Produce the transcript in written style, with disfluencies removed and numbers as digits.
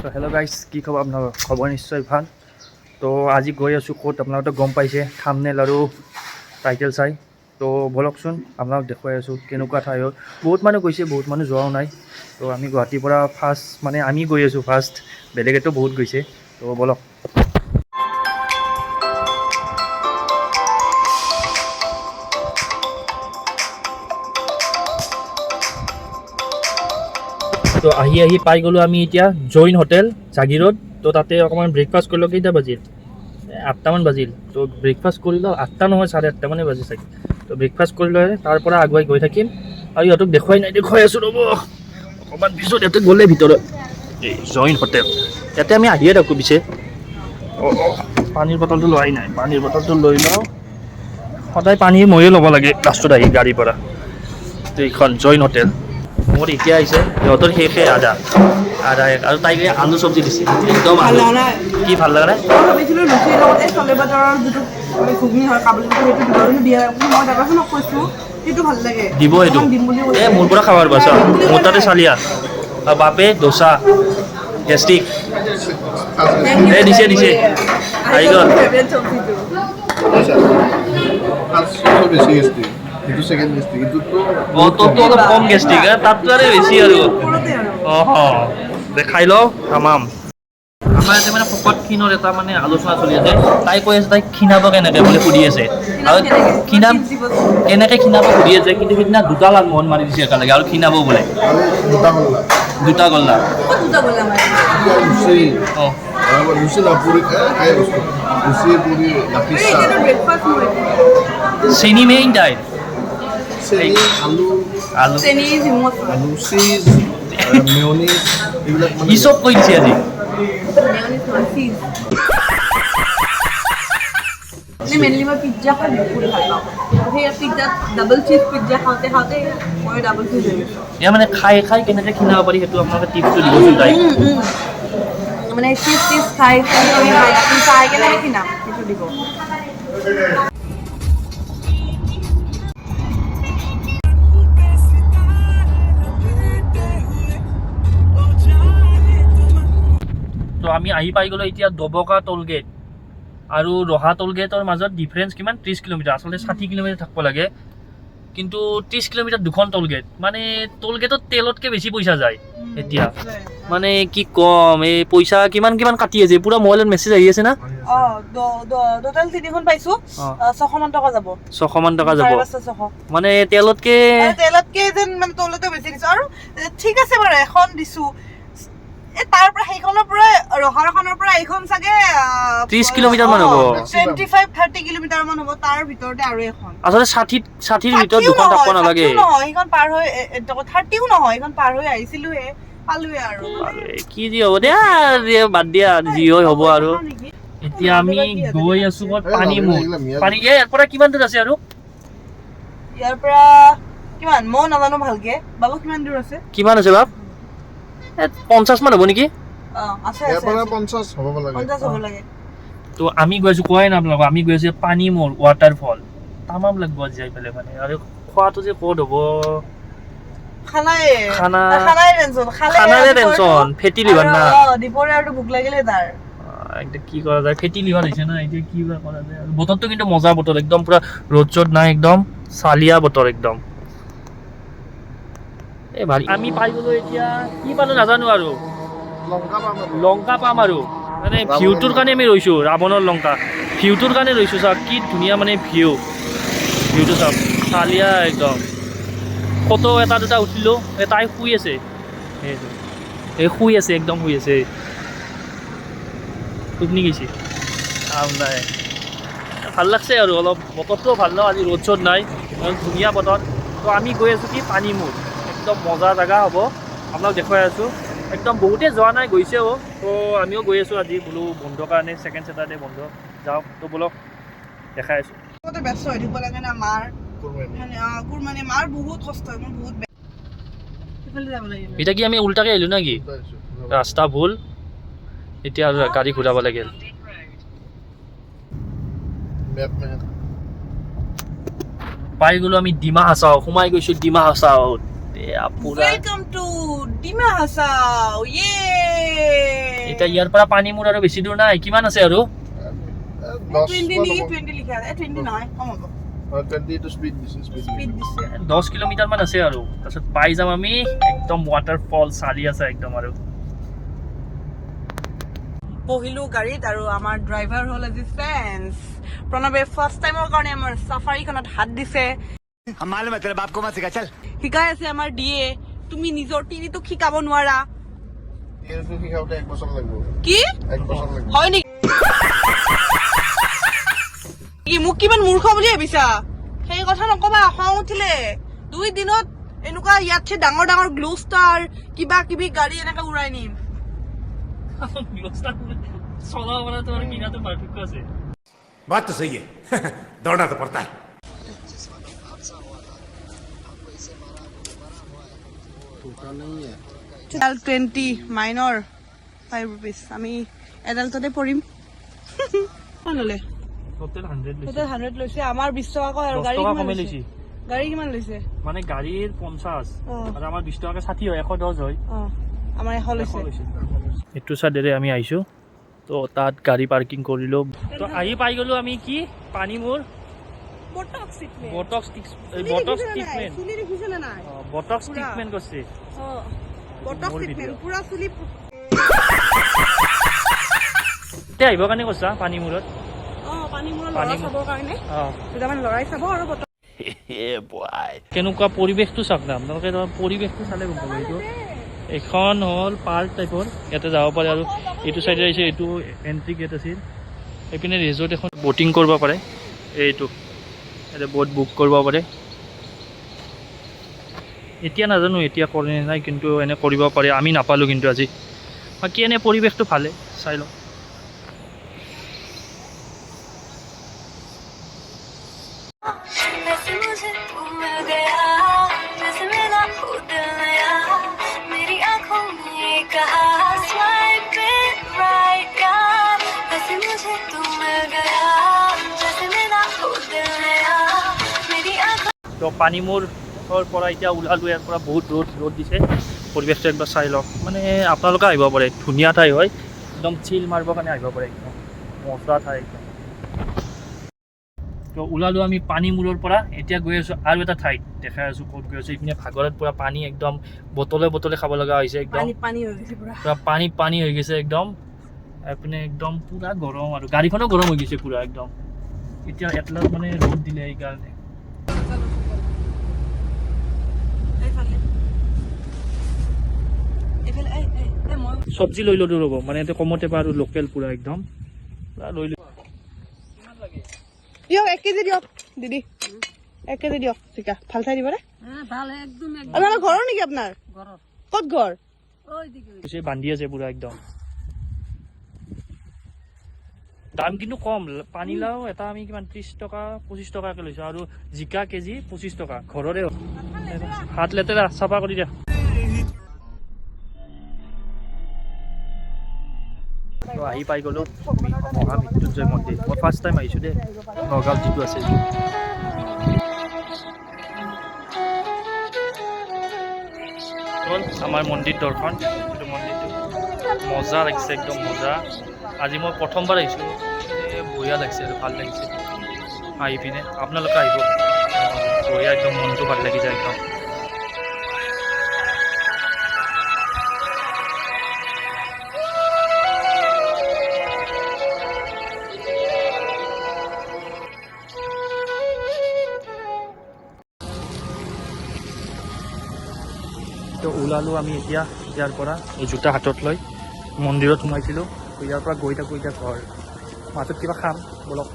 তো hello' guys, কি খবৰ আপোনালোকৰ? খবৰ নিশ্চয় ভাল। তো আজি গৈ আছোঁ ক'ত আপোনালোকে গম পাইছে থাম্বনেইল আৰু টাইটেল চাই। তো ব'লকচোন আপোনালোক দেখুৱাই আছোঁ কেনেকুৱা ঠাই হয়। বহুত মানুহ গৈছে, বহুত মানুহ যোৱাও নাই। তো আমি গুৱাহাটীৰ পৰা ফাৰ্ষ্ট আমি গৈ আছোঁ ফাৰ্ষ্ট, বেলেগেতো বহুত গৈছে। তো ব'লক। তো আহি পাই গ'লোঁ আমি এতিয়া জৈন হোটেল জাগিৰোড। তো তাতে অকণমান ব্ৰেকফাষ্ট কৰিলোঁ। কেইটা বাজিল? 8টামান বাজিল। তো ব্ৰেকফাষ্ট কৰিলোঁ, 8টা নহয় 8:30 মানে বাজি চাগে। তো ব্ৰেকফাষ্ট কৰি লৈ তাৰ পৰা আগুৱাই গৈ থাকিম। আৰু ইহঁতক দেখুৱাই আছোঁ ৰ'ব অকণমান পিছত। ইয়াতে গ'লে ভিতৰত এই জৈন হোটেল, ইয়াতে আমি আহিয়ে থাকোঁ পিছে। পানীৰ বটলটো লোৱাই নাই, পানীৰ বটলটো লৈ লওঁ। সদায় পানী ময়ে ল'ব লাগে লাষ্টত আহি গাড়ীৰ পৰা। তো এইখন জৈন হোটেল মোৰ এতিয়া আহিছে। সিহঁতৰ শেষে আধা আৰু তাইক আলু চব্জি দিছে একদম। ভাল লগা নাই। কি ভাল লগা নাই? মই ভাবিছিলোঁ লুচিৰ লগত এই চলে বাটাৰৰ যিটো ঘুগনি হয় কাবুলী বুট, সেইটো দিব, কিন্তু দিয়া মই দাদাখনক কৈছোঁ সেইটো ভাল লাগে, দিব এইটো দিম বুলি কৈছে। এই মোৰ পৰা খাবৰ পাছা মোৰ তাতে চালিয়া বাপে দোচা গেষ্টিক এই দিছে আহি গ'ল। ফেভৰেট চব্জিটো তোৰতো অলপ কম গেষ্টিক, তাততো আৰু বেছি আৰু খাই লওঁ তামাম। আমাৰ ইয়াতে মানে শকত ক্ষীণৰ এটা মানে আলোচনা চলি আছে। তাই কৈ আছে তাইক ক্ষীণাব কেনেকৈ বুলি সুধি আছে, আৰু ক্ষীণাম কেনেকৈ ক্ষীণাব সুধি আছে। কিন্তু সেইদিনা 2টা লাখ মন মাৰি দিছে একেলগে আৰু ক্ষীণাব বোলে। 2টা গল্লা চেনি মেইন ডাইট, আলু ই চব কৈ দিছে আজি। মেইনলি মই পিজ্জা খাই বহুত ভাল পাওঁ। সেই পিজ্জাত ডাবল চিজ পিজ্জা খাওঁতে মই ডাবল চিজ হৈ গৈছোঁ। এয়া মানে খাই কেনেকৈ ক্ষীণাব পাৰি সেইটো আপোনালোকে টিপছটো দিবচোন তাইক। মানে চিজ খাই কেনেকৈ কিনাম সেইটো দিব। তো আমি আহি পাই গ'লোঁ এতিয়া দবকা টোল গেট আৰু ৰহা টোল গেটৰ মাজত ডিফাৰেঞ্চ কিমান? 30 কিলোমিটাৰ। আচলতে 60 কিলোমিটাৰ থাকিব লাগে, কিন্তু 30 কিলোমিটাৰ দুখন টোল গেট। মানে টোল গেটত তেলতকৈ বেছি পইচা যায় এতিয়া। মানে কি ক'ম, এই পইচা কিমান কাটি আছে পুৰা। মোবাইলত মেছেজ আহি আছে না। টোটেল 3খন পাইছোঁ, 600 মান টকা যাব। 600 মান টকা যাব 600 মানে তেলতকৈ যেন মানে তলতে বেছি দিছোঁ। আৰু ঠিক আছে বাৰু এখন দিছোঁ, তাৰ পৰা সেইখনৰ পৰা ৰহাৰখনৰ পৰা এইখন চাগে 30 কিলোমিটাৰ মান হ'ব, 25-30 কিলোমিটাৰ মান হ'ব। তাৰ ভিতৰতে আৰু এখন আচলতে 60ৰ ভিতৰত দুখন থাকিব নালাগে। সেইখন পাৰ হৈ 30ও নহয়, এইখন পাৰ হৈ আহিছিলোহে, পালোৱে আৰু কি যি হ'ব দিয়া, বাদ দিয়া যি হয় হ'ব। আৰু এতিয়া আমি গৈ আছোঁ পানীমুৰ। ইয়াৰ পৰা কিমান দূৰ আছে? আৰু ইয়াৰ পৰা কিমান মই নাজানো ভালকে। বাবু কিমান দূৰ আছে? কিমান আছে বাপ? 50 মান হ'ব নেকি? তো আমি গৈ আছোঁ, কোৱাই না আপোনালোকক, আমি গৈ আছোঁ পানীমুৰ ৱাটাৰফল। তামাম লাগব আজি যাই পেলাই মানে। আৰু খোৱাটো যে ক'ত হ'ব? খানাৰে টেনচন, ফেটি লিভাৰ না। দুপৰীয়াটো ভোক লাগিলে তাৰ এতিয়া কি কৰা যায়, ফেটি লিভাৰ হৈছে না। এতিয়া কি কৰা যায়। আৰু বতৰটো কিন্তু মজা বতৰ, একদম পুৰা ৰ'দ নাই, একদম চালিয়া বতৰ একদম। এই ভাৰী আমি পাই গ'লোঁ এতিয়া। কি পালোঁ নাজানো, আৰু লংকা পাম আৰু মানে ভিউটোৰ কাৰণে আমি ৰৈছোঁ। ৰাৱণৰ লংকা ভিউটোৰ কাৰণে ৰৈছোঁ। চাওক কি ধুনীয়া মানে ভিউটো চাওক, চালিয়া একদম। ফটো এটা দুটা উঠিলোঁ। তাই শুই আছে, শুই আছে, একদম শুই আছে। টোপনি গৈছে, কাম নাই। ভাল লাগছে আৰু অলপ, বতৰটোও ভাল ন আজি, ৰ'দ নাই, ধুনীয়া বতৰ। তো আমি গৈ আছোঁ কি পানীমুৰ, একদম মজা জেগা হ'ব। আপোনাক দেখুৱাই আছোঁ। একদম বহুতে যোৱা নাই, গৈছেও। তো আমিও গৈ আছোঁ আজি বোলো বন্ধৰ কাৰণে, ছেকেণ্ড ছেটাৰডে বন্ধ যাওঁ। তো ব'লক দেখাই আছোঁ। ব্যস্ত হৈ থাকিব লাগে না মাৰ মানে মাৰ বহুত কষ্ট হয়, মোৰ বহুত এতিয়া কি আমি উল্টাকে আহিলোঁ না কি? ৰাস্তা ভুল, এতিয়া আৰু গাড়ী ঘূৰাব লাগিল। পাই গ'লোঁ আমি ডিমা হাছাও, সোমাই গৈছোঁ Dima হাছাওত। Welcome to DIMA HASAO. Yay! এতিয়া ইয়াৰ পৰা পানীমূৰ আৰু বেছি দূৰ নাই কিমান আছে আৰু 20 লিখা আছে 20 নহয় কম হ'ব 20 to speed দিছে স্পীড দিছে 10 কিলোমিটাৰ মান আছে আৰু তাৰপিছত পাই যাম আমি একদম ৱাটাৰফল চালি আছে একদম আৰু বহিলো গাড়ীত আৰু আমাৰ ড্ৰাইভাৰ হ'ল আজি ফ্ৰেন্স প্ৰণৱে ফাৰ্ষ্ট টাইমৰ কাৰণে আমাৰ সাফাৰীখনত হাত দিছে हम मालूम है तेरे बाप को मत सिखा चल শিকাই আছে আমাৰ ডিএ তুমি নিজৰ টিভিটোক শিকাব নোৱাৰা এইটো শিকাওতে 1 বছৰ লাগিব কি 1 বছৰ লাগিব হয় নেকি কি মোক কিমান মূৰ্খ বুলি ভাবিছা সেই কথা নকবা খং উঠিলে 2 দিনত এনেকুৱা ইয়াতছে ডাঙৰ ডাঙৰ গ্লো ষ্টাৰ কিবা কিবি গাড়ী এনেকে উৰাই নিম চলা বলা তো আৰু কিনাটো পাৰ্থক্য আছে बात तो सही है दौड़ना तो पड़ता है L 20 minor 5 rupees আমি এডালটতে পৰিম কোন ললে টোটেল 100 লৈছে টোটেল 100 লৈছে আমাৰ 20 টকা কয় আৰু 10 গাড়ী টকা কিমান কমে লৈছে লৈছে গাড়ী কিমান লৈছে মানে গাড়ীৰ 50 অ আৰু আমাৰ 20 টকাকে 60 হয় 110 হয় অ আমাৰ 100 লৈছে এইটো চাইডেৰে আমি আহিছো তো তাত গাড়ী পাৰ্কিং কৰিলো তো আহি পাই গলো আমি কি পানীমূৰ বটক্স ট্ৰিটমেন্ট বটক্স ট্ৰিটমেন্ট চুলি দেখিছে না নাই বটক্স ট্ৰিটমেন্ট কৰিছে অ বটক্স ট্ৰিটমেন্ট পুৰা চুলি তে আহিব কাৰণে কৈছা পানীমূৰত অ পানী মূৰৰ লৰা চাবৰ কাৰণে অ দুটামান লৰাই চাব আৰু কেনেকুৱা পৰিৱেশটো চাওক না আপোনালোকে পৰিৱেশটো চালে গম পাব এইটো এখন হ'ল পাৰ্ক টাইপৰ ইয়াতে যাব পাৰে আৰু এইটো চাইডে আহিছে এইটো এণ্ট্ৰি গেট আছিল এইপিনে ৰিজৰ্ট এখন বটিং কৰিব পাৰে এইটো ইয়াতে বট বুক কৰিব পাৰে এতিয়া নাজানো এতিয়া কৰে নে নাই কিন্তু এনে কৰিব পাৰে আমি নাপালোঁ কিন্তু আজি বাকী এনে পৰিৱেশটো ভালে চাই লওঁ তো পানীমূৰৰ পৰা এতিয়া ওলালোঁ ইয়াৰ পৰা বহুত ৰ'দ দিছে পৰিৱেশটো একবাৰ চাই লওক মানে আপোনালোকে আহিব পাৰে ধুনীয়া ঠাই হয় একদম চিল মাৰিবৰ কাৰণে আহিব পাৰে একদম মজা ঠাই একদম তো ওলালোঁ আমি পানীমূৰৰ পৰা এতিয়া গৈ আছোঁ আৰু এটা ঠাইত দেখাই আছোঁ ক'ত গৈ আছোঁ এইপিনে ভাগৰত পূৰা পানী একদম বটলে খাব লগা হৈছে একদম পূৰা পানী হৈ গৈছে একদম এইপিনে একদম পূৰা গৰম আৰু গাড়ীখনো গৰম হৈ গৈছে পূৰা একদম এতিয়া এটলাছ মানে ৰ'দ দিলে সেইকাৰণে চব্জি লৈ ল'লোঁ ৰ'ব মানে ইয়াতে কমতে পায় আৰু লোকেল পূৰা একদম পূৰা লৈ ল'লোঁ দিয়ক 1 কেজি দিয়ক দিদি 1 কেজি দিয়ক ঠিক আছে ভাল চাই দিব নে ভাল একদম আপোনাৰ ঘৰৰ নেকি আপোনাৰ ঘৰৰ ক'ত ঘৰ ওই দিকে বান্ধি আছে পূৰা একদম দাম কিন্তু কম পানীলাও এটা আমি কিমান 30 টকা 25 টকাকৈ লৈছোঁ আৰু জিকা কেজি 25 টকা ঘৰৰে হাত লেতেৰা চাফা কৰি দিয়া তো আহি পাই গ'লোঁ মহামৃত্যুঞ্জয় মন্দিৰ মই ফাৰ্ষ্ট টাইম আহিছোঁ দেই নগাঁৱত যিটো আছে আমাৰ মন্দিৰ দৰ্শন এইটো মন্দিৰটো মজা লাগিছে একদম মজা আজি মই প্ৰথমবাৰ আহিছোঁ বঢ়িয়া লাগিছে আৰু ভাল লাগিছে আহি পিনে আপোনালোকে আহিব বঢ়িয়া একদম মনটো ভাল লাগি যায় একদম তো ওলালোঁ আমি এতিয়া ইয়াৰ পৰা এই জোতা হাতত লৈ মন্দিৰত সোমাইছিলোঁ ইয়াৰ পৰা গৈ থাকোঁ এতিয়া ঘৰ মাজত কিবা খাম বলক